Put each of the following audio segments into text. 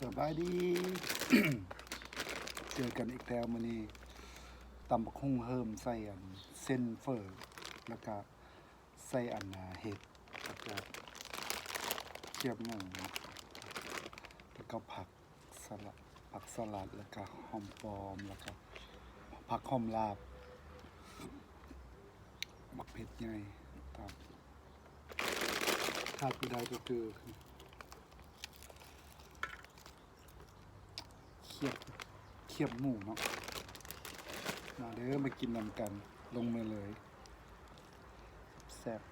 สบายดี เจอกันอีกแล้วมื้อนี้ตำบักหุ่งเฮิมใส่เส้นเฟอร์แล้วก็ใส่เห็ดแล้วก็เกี๊ยวหมูแล้วก็สลัดผักสลัดแล้วก็หอมปอมแล้วก็ผักหอมลาบบักเผ็ดใหญ่ตามขาดไม่ได้ก็คือเคียบหมูเนาะมาเด้อมากินนำกันลงมือเลยแซ่บ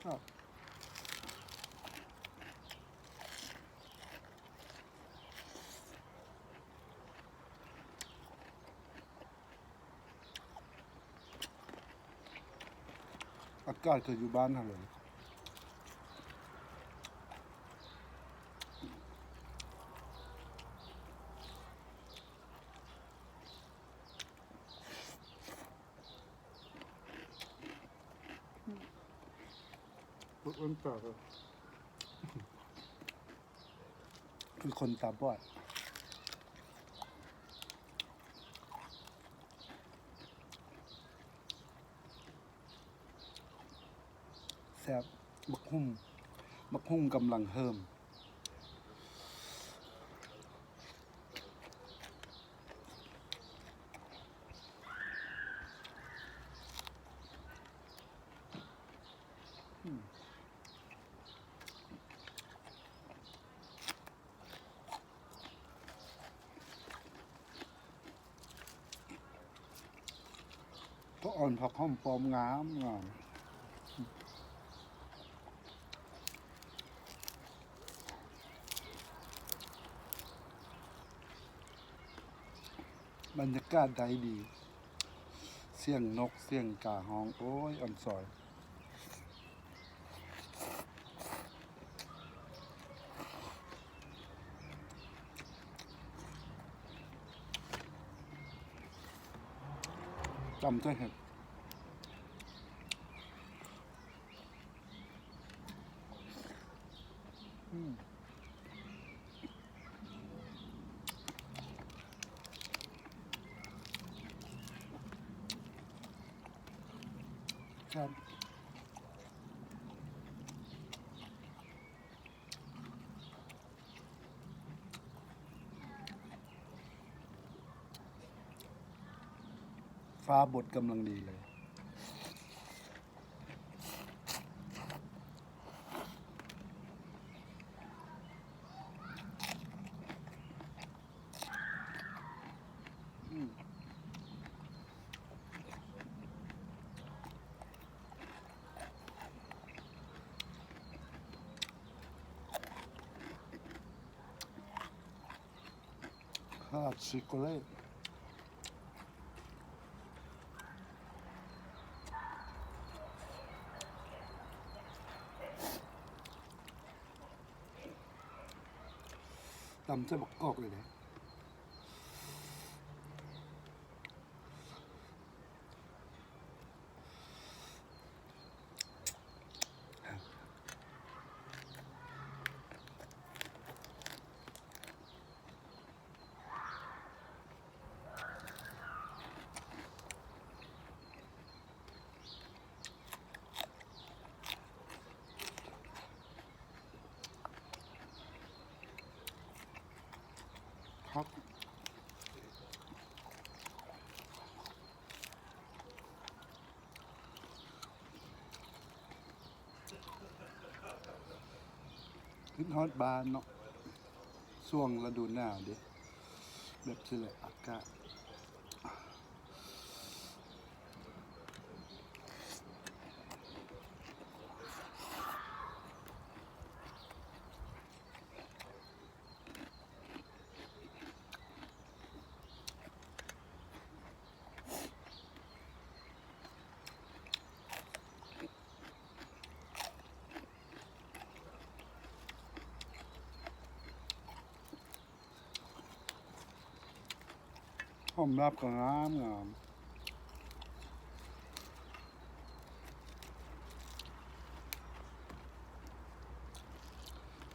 ครับอากาศก็อยู่บ้านเท่าไหร่รถอ้นปากคือคนตาบอดแซ่บบักหุ่งกำลังเฮิมก็อ่อนผักหอมปอมงามบรรยากาศได้ดีเสียงนกเสียงกาฮ้องโอ้ยอ่อนซอยจำด้วยเห็ดครับฟ้าบดกำลังดีเลยข้าวชิโกเล่ตำเส้นบักกอกเลยนะครับขึ้นฮอตบานเนาะช่วงฤดูหนาวดิแบบนี้แหละอากาศ หอมลาบก็งามงาม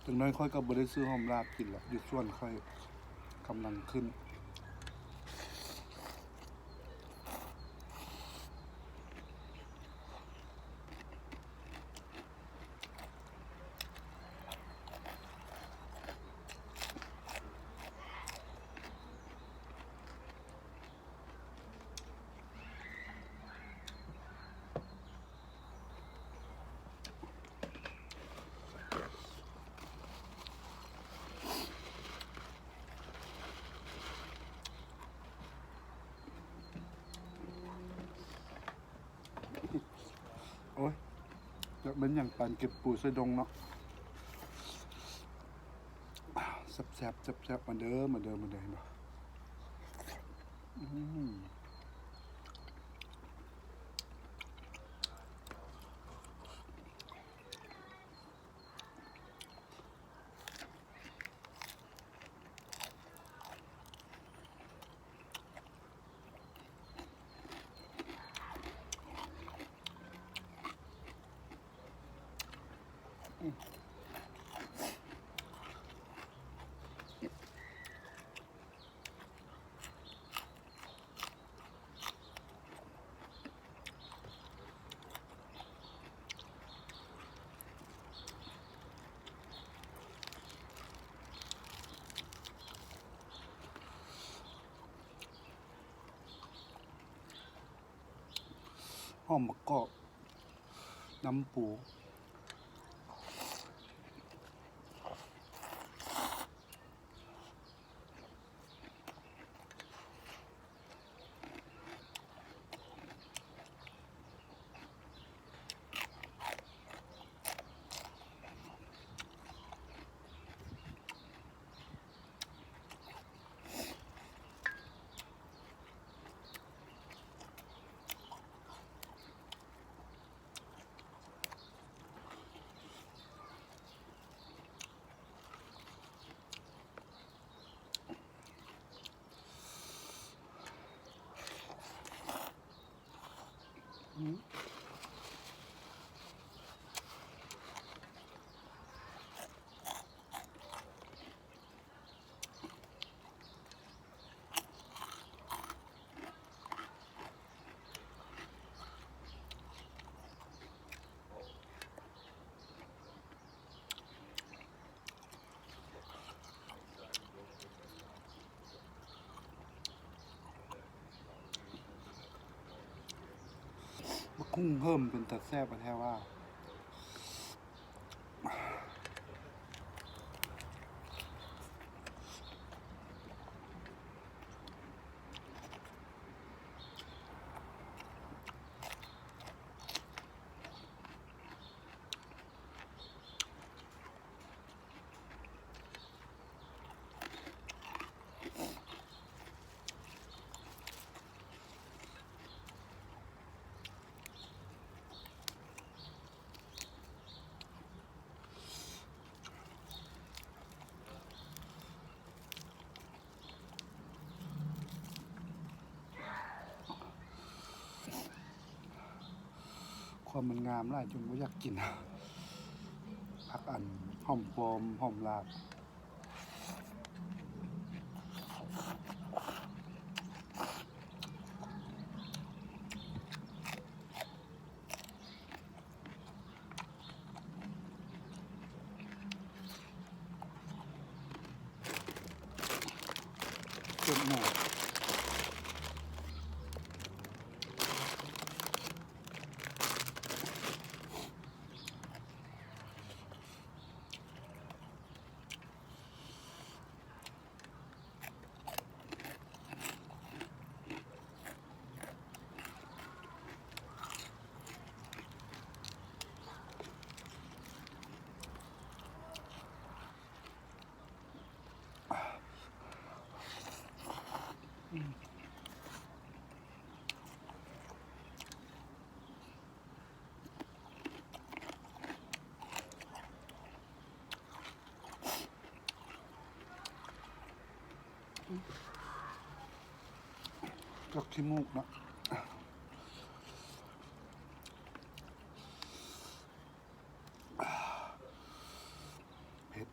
ถึงน้อยค่อยก็บ่ได้ซื้อหอมลาบกินละอยู่ส่วนค่อยกำลังขึ้นโอ้ยจะเป็นอย่างปันเก็บปูใส่ดงเนาะแซ่บแซ่บมาเด้อมาเด้อมาเด้อเนาะหอมมะกอกน้ำปูกุ้งเพิ่มเป็นตัดแซ่บแท้ว่าความมันงามหลายจนไม่อยากกินผักอันหอมปลอมหอมลาบเจ็บหมู ก็ขี้มูกเนาะเผ็ด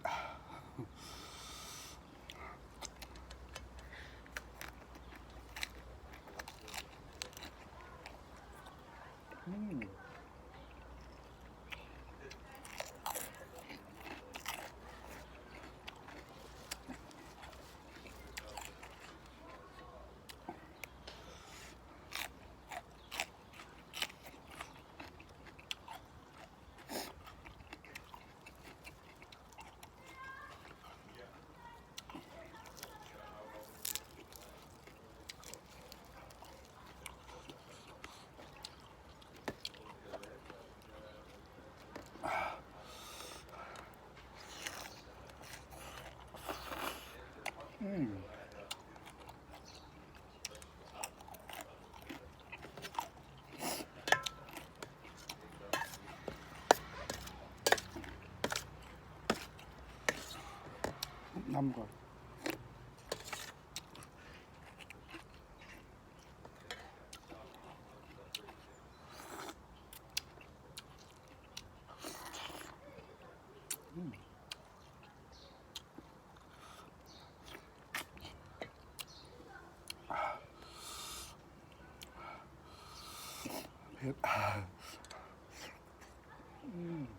อืมอืมน้ำก่อนเผ็ดอืม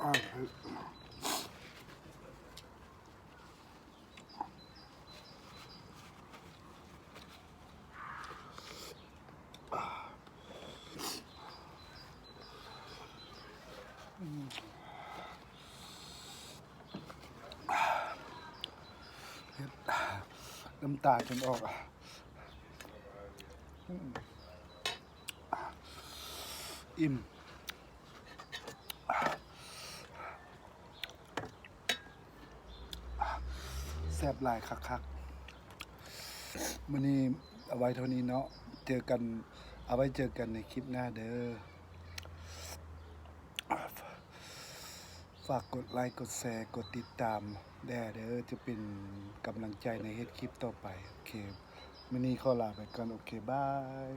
อ่าเผ็ดน้ำตาจนออกอิ่มแซ่บหลายคักๆมื้อนี้เอาไว้เท่านี้เนาะเจอกันเอาไว้เจอกันในคลิปหน้าเด้อฝากกดไลค์กดแชร์กดติดตามแด่เด้อจะเป็นกำลังใจในเฮ็ดคลิปต่อไปโอเคมื้อนี้ขอลาไปก่อนโอเคบาย